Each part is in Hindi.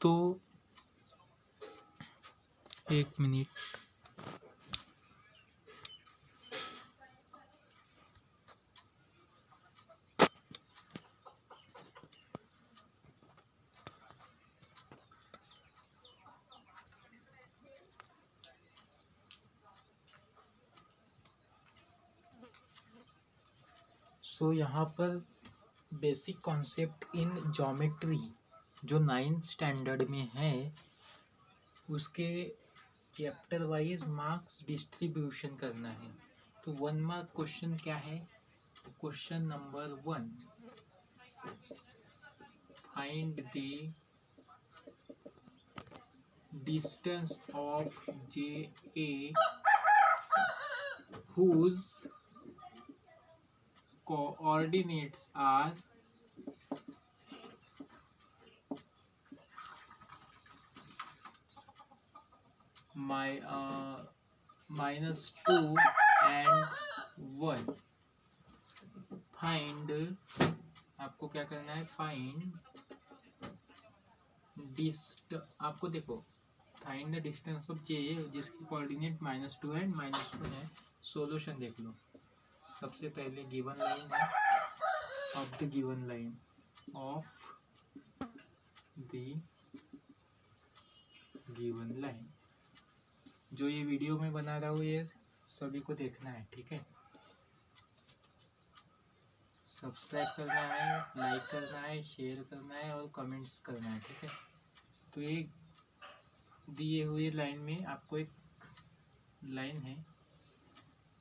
तो एक मिनट, सो यहाँ पर बेसिक कॉन्सेप्ट इन ज्योमेट्री जो 9th स्टैंडर्ड में है उसके चैप्टर वाइज मार्क्स डिस्ट्रीब्यूशन करना है। तो 1 मार्क क्वेश्चन क्या है? Question number 1, find the distance of JA whose coordinates are -2 and 1। Find, आपको क्या करना है? आपको देखो, फाइंड द डिस्टेंस ऑफ जे जिसकी कोऑर्डिनेट -2 एंड -1 है। सॉल्यूशन देख लो। सबसे पहले गिवन लाइन है, ऑफ द गिवन लाइन जो ये वीडियो में बना रहा हूँ ये सभी को देखना है, ठीक है। सब्सक्राइब करना है, लाइक करना है, शेयर करना है और कमेंट्स करना है, ठीक है। तो ये दिए हुए लाइन में आपको एक लाइन है,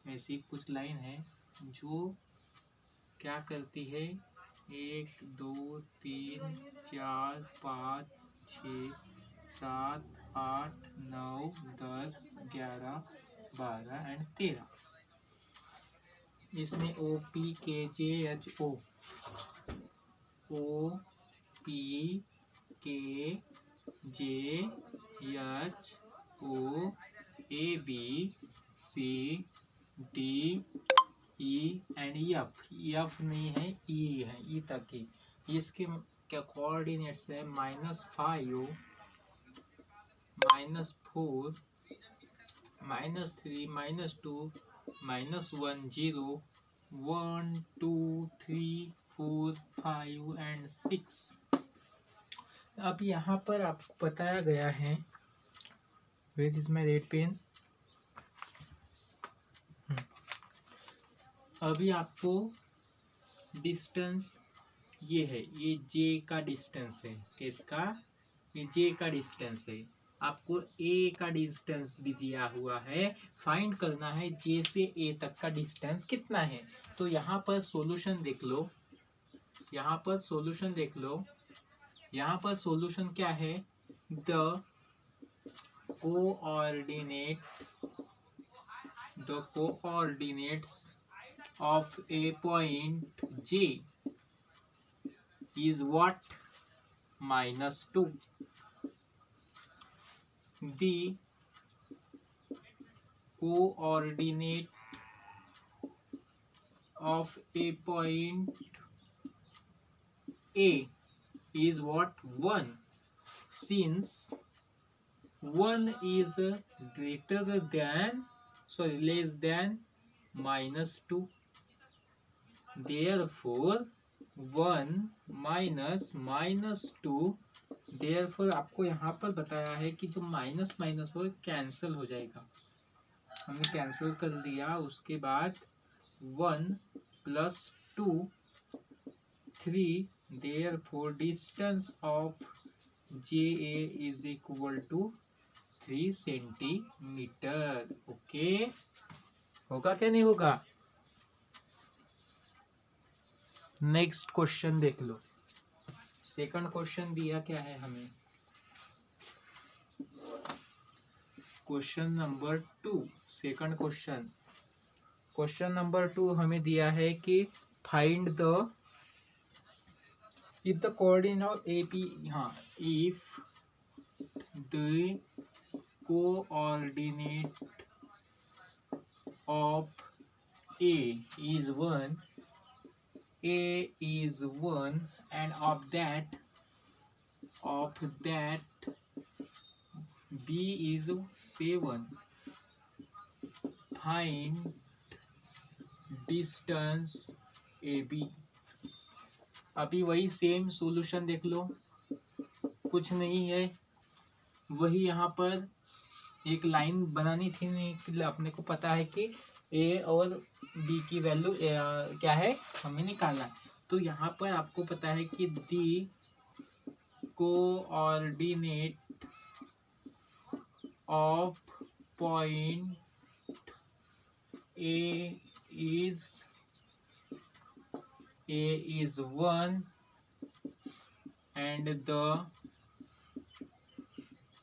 ऐसी कुछ लाइन है जो क्या करती है? 1 2 3 4 5 6 7 8 9 10 11 12 एंड 13। इसमें OPKJHO ABCDE एंड F नहीं है, E है, E तक ही। इसके क्या कोऑर्डिनेट्स है? -5 -4 -3 -2 -1 0 1 2 3 4 5 एंड 6। अब यहाँ पर आपको बताया गया है, where is my red pen. अभी आपको डिस्टेंस ये है, ये जे का डिस्टेंस है। किसका? ये जे का डिस्टेंस है। आपको ए का डिस्टेंस भी दिया हुआ है, फाइंड करना है जे से ए तक का डिस्टेंस कितना है। तो यहाँ पर सॉल्यूशन देख लो, यहाँ पर सॉल्यूशन देख लो। यहाँ पर सॉल्यूशन क्या है? The coordinates of a point J is what? -2. The coordinate of a point A is what? 1. Since 1 is less than -2, therefore 1 minus -2, therefore आपको यहाँ पर बताया है कि जो माइनस माइनस हो कैंसिल हो जाएगा। हमने कैंसिल कर दिया। उसके बाद 1 + 2 3, therefore distance of JA is equal to 3 centimetre. Okay, होगा क्या? नहीं होगा? नेक्स्ट क्वेश्चन देख लो। सेकंड क्वेश्चन दिया क्या है हमें? Question number 2, second question number 2 हमें दिया है कि find the if the coordinate of AP, हाँ, if the coordinate of A is 1 and of that of that B is 7. Find distance AB. अभी वही सेम सॉल्यूशन देख लो, कुछ नहीं है, वही यहाँ पर एक लाइन बनानी थी, नहीं अपने को पता है कि ए और बी की वैल्यू क्या है हमें निकालना है। तो यहाँ पर आपको पता है कि the coordinate of point A is 1 and the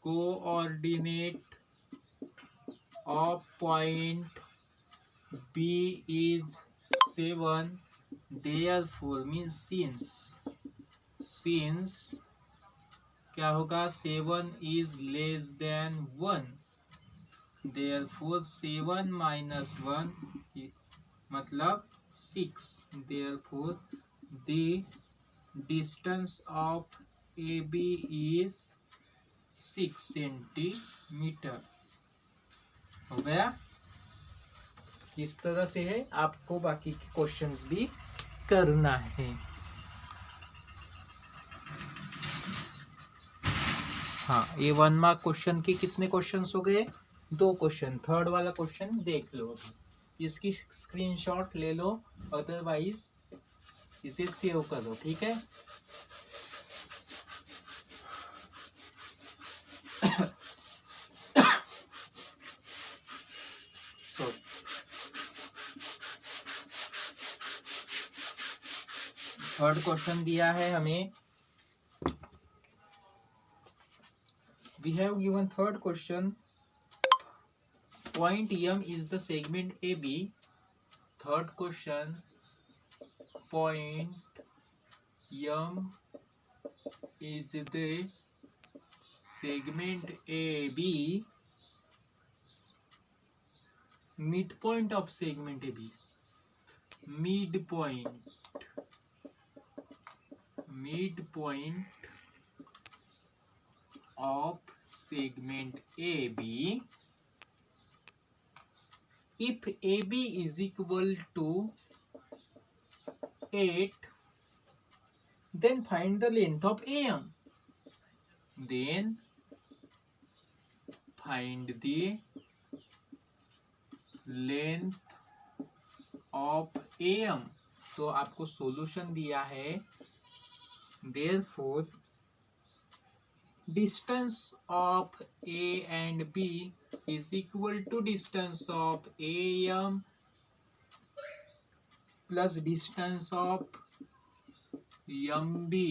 coordinate of point B is 7. Therefore means since क्या होगा, 7 is less than 1, therefore 7 minus 1 मतलब 6. Therefore the distance of AB is 6 centimetre. हो गया, इस तरह से है, आपको बाकी के क्वेश्चंस भी करना है। हाँ, ये 1 मार्क क्वेश्चन के कितने क्वेश्चंस हो गए, 2 क्वेश्चन। थर्ड वाला क्वेश्चन देख लो, अभी इसकी स्क्रीनशॉट ले लो, अदरवाइज इसे सेव कर दो, ठीक है। थर्ड क्वेश्चन दिया है हमें, we have given third question, point M is the segment AB. Third question, point M is the segment AB. Midpoint of segment AB, midpoint of segment AB. If AB is equal to 8, then find the length of AM. Then find the length of AM. तो आपको सॉल्यूशन दिया है, therefore distance of A and B is equal to distance of AM plus distance of MB.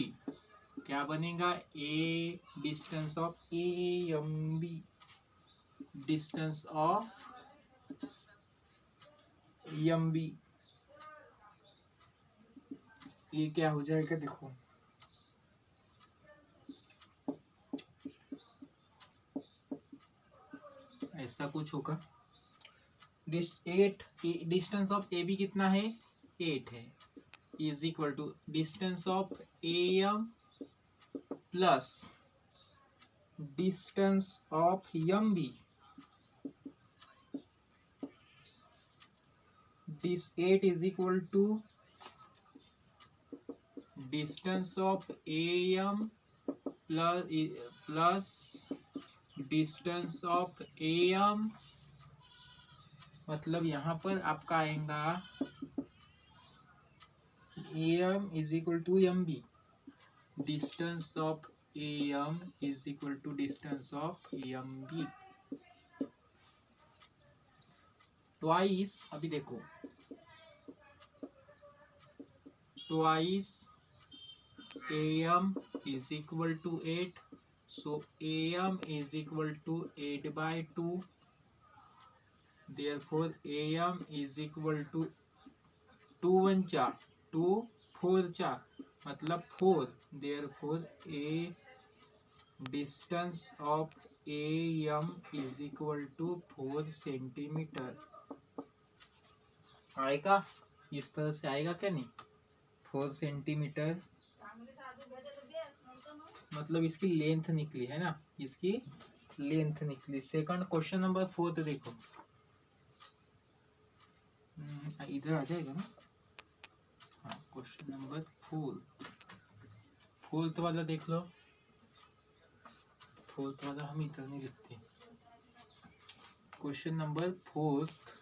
क्या बनेगा, A distance of AMB, distance of MB, ये क्या हो जाएगा, देखो ऐसा कुछ होगा। 8 डिस्टेंस ऑफ ए बी कितना है, 8 है, is equal to distance of A M plus distance of M B. This 8 is equal to distance of A M plus distance of A M, मतलब यहाँ पर आपका आएगा A M is equal to M B, distance of A M is equal to distance of M B twice. अभी देखो, twice A M is equal to 8, so AM is equal to 8 by 2, therefore AM is equal to 2 1 4 2 4 4 मतलब 4, therefore A distance of AM is equal to 4 centimetre. आएगा, इस तरह से आएगा क्या, नहीं 4 सेंटीमीटर मतलब इसकी लेंथ निकली है ना, इसकी लेंथ निकली। सेकंड क्वेश्चन नंबर 4 देखो, इधर आ जाएगा ना। हाँ, क्वेश्चन नंबर 4th वाला देख लो। 4th वाला हम इधर नहीं लिखते। Question number 4th,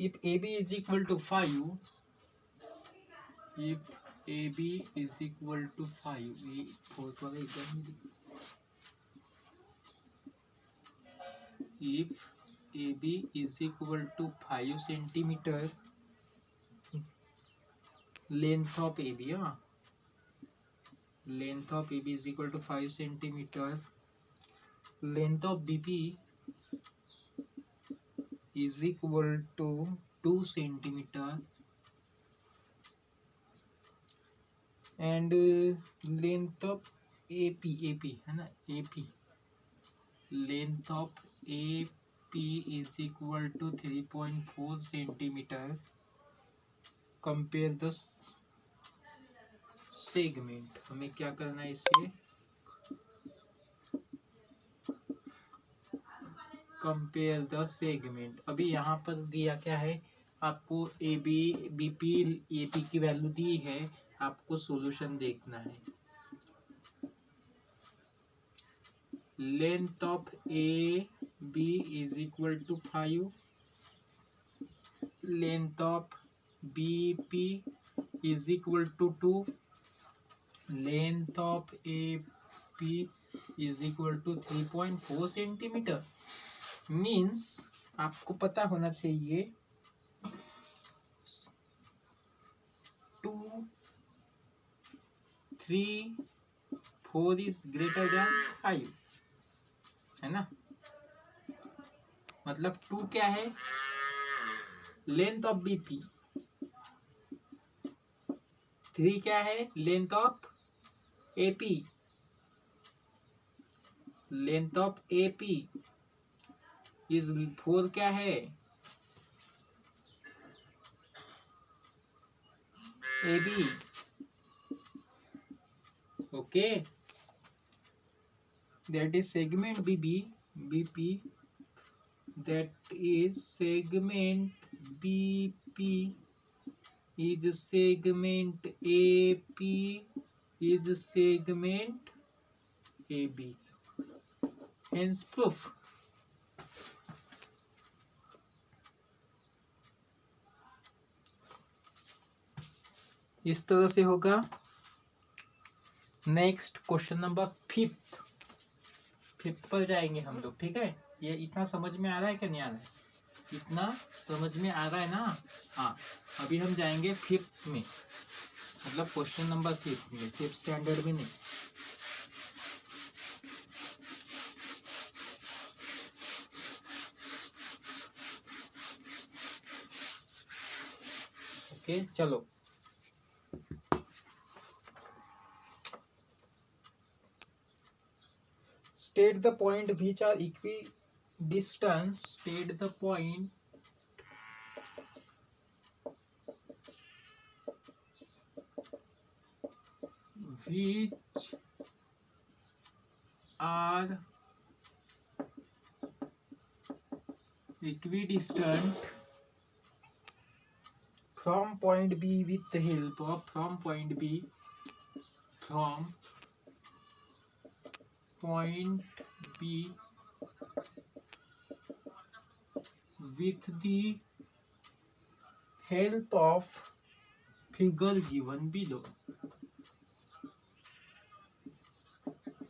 if AB is equal to 5, if AB is equal to 5, ये 4th वाला इधर नहीं लिखते। if AB is equal to 5 centimeter, length of AB, length of AB is equal to 5 centimeter, length of BP is equal to 2 centimeter, and length of AP है ना, AP length of AP is equal to 3.4 centimeter. Compare the segment. हमें क्या करना है इसे, कंपेयर द सेगमेंट। अभी यहाँ पर दिया क्या है आपको, A B B P A P की वैल्यू दी है, आपको सॉल्यूशन देखना है। Length of A B is equal to 5, length of B P is equal to 2, length of A P is equal to 3.4 centimetre. Means आपको पता होना चाहिए 2, 3, 4 इज ग्रेटर देन 5, है ना। मतलब 2 क्या है, लेंथ ऑफ बीपी, 3 क्या है, length of AP, length of AP is 4 क्या है, AB. Okay, that is segment BP, that is segment BP is segment AP is segment AB, hence proof। इस तरह से होगा। नेक्स्ट क्वेश्चन नंबर 5th पर जाएंगे हम लोग, ठीक है। ये इतना समझ में आ रहा है क्या, नहीं आ रहा है, इतना समझ में आ रहा है ना। हाँ, अभी हम जाएंगे 5th में, मतलब क्वेश्चन नंबर 5th में, 5th स्टैंडर्ड में नहीं। ओके, चलो। State the point which are equidistant. State the point which are equidistant from point B with the help of point B with the help of figure given below।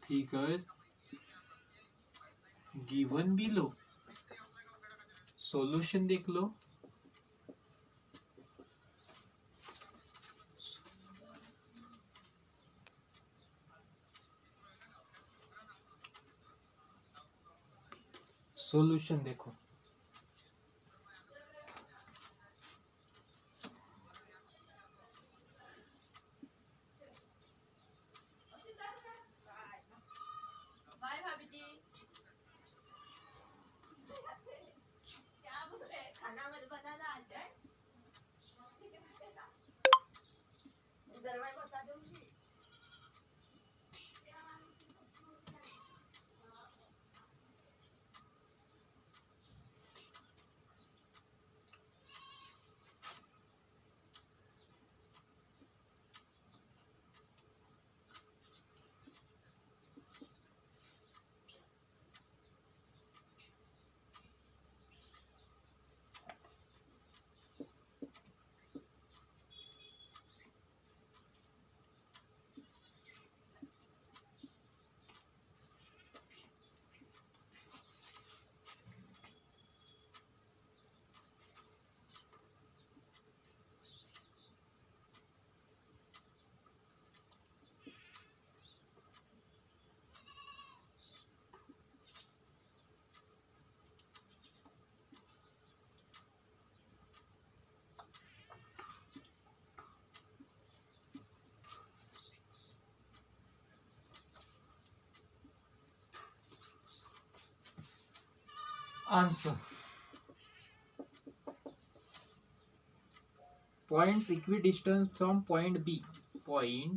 Figure given below। Solution देख लो। सॉल्यूशन देखो, answer points equidistant from point B. Point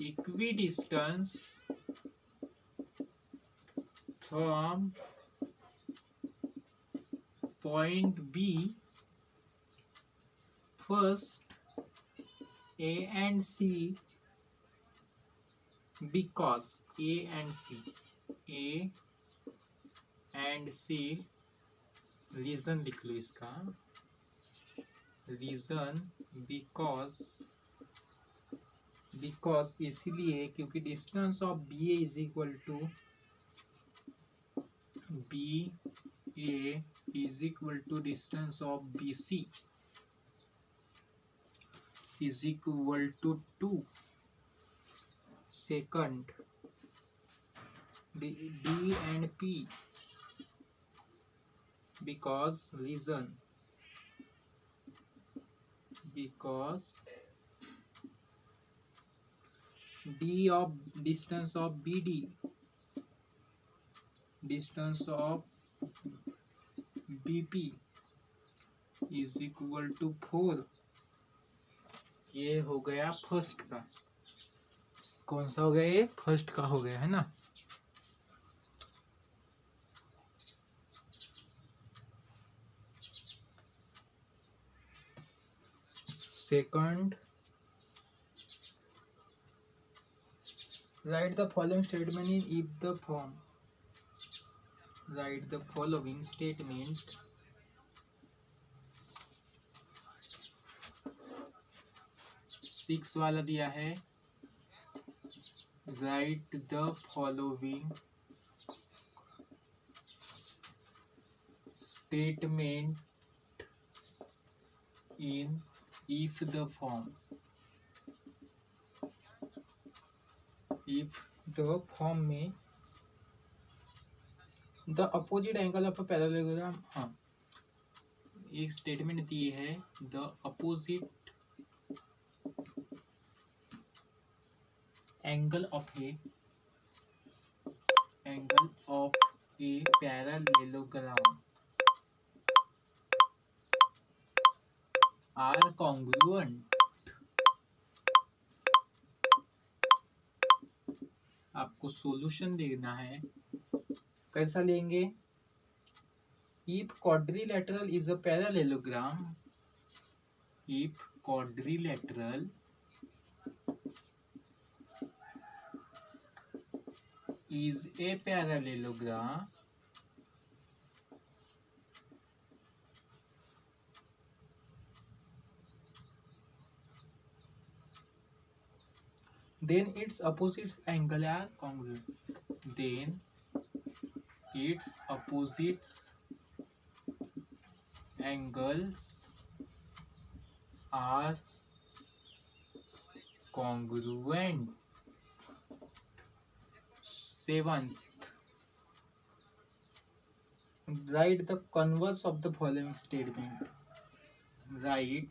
equidistance from point B. First A and C, because A and C reason लिख लो इसका, रीजन बिकॉज इसलिए क्योंकि distance of B A is equal to distance of B C is equal to 2. Second D and P, because d of distance of BD, distance of BP is equal to 4. ये हो गया फर्स्ट का. कौन सा हो गया? ये फर्स्ट का हो गया है ना. Second, write the following statement in if the form. Write the following statement six वाला दिया है. Write the following statement in if the form. if the form में the opposite angle of a parallelogram. हाँ, एक स्टेटमेंट दी है the opposite angle of a parallelogram are congruent. आपको सॉल्यूशन देना है. कैसा लेंगे? If quadrilateral is a parallelogram, if quadrilateral is a parallelogram, then its opposite angle are congruent. Then its opposites angles are congruent. Seventh, write the converse of the following statement. Write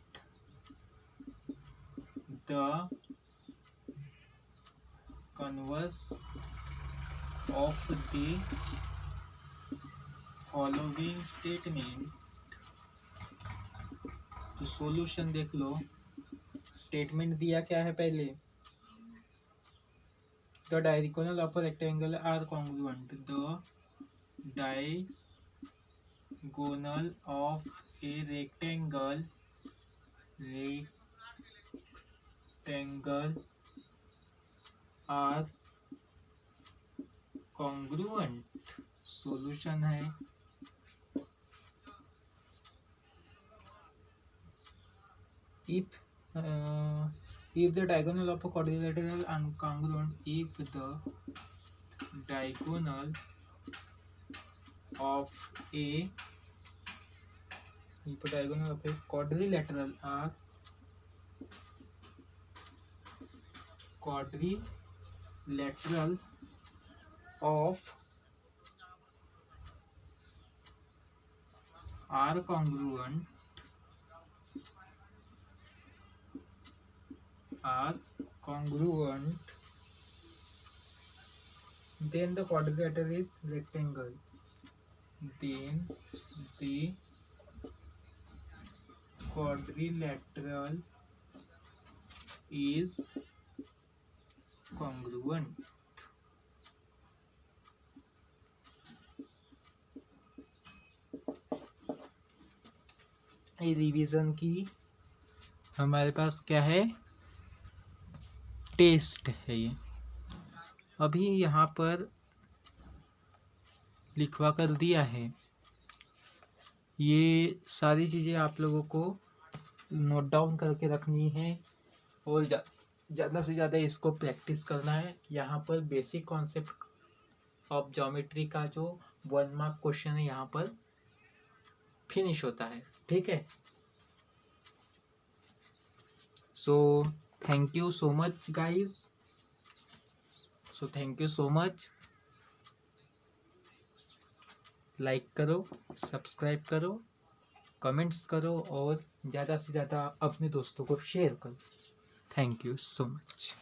the converse of the following statement. तो सॉल्यूशन देख लो. स्टेटमेंट दिया क्या है पहले? The diagonal of a rectangle are congruent. The diagonal of a rectangle are congruent. Solution है if the diagonal of a quadrilateral are congruent, if the diagonal of a quadrilateral are quadrilateral of are congruent, then the quadrilateral is rectangle, then the quadrilateral is congruent. ये रिवीजन की हमारे पास क्या है, टेस्ट है। ये अभी यहाँ पर लिखवा कर दिया है। ये सारी चीज़ें आप लोगों को नोट डाउन करके रखनी है और ज़्यादा से ज़्यादा इसको प्रैक्टिस करना है। यहाँ पर बेसिक कॉन्सेप्ट ऑफ ज्योमेट्री का जो 1 मार्क क्वेश्चन है यहाँ पर फिनिश होता है, ठीक है। So thank you so much guys, thank you so much. Like करो, सब्सक्राइब करो, कमेंट्स करो और ज़्यादा से ज़्यादा अपने दोस्तों को शेयर करो। Thank you so much.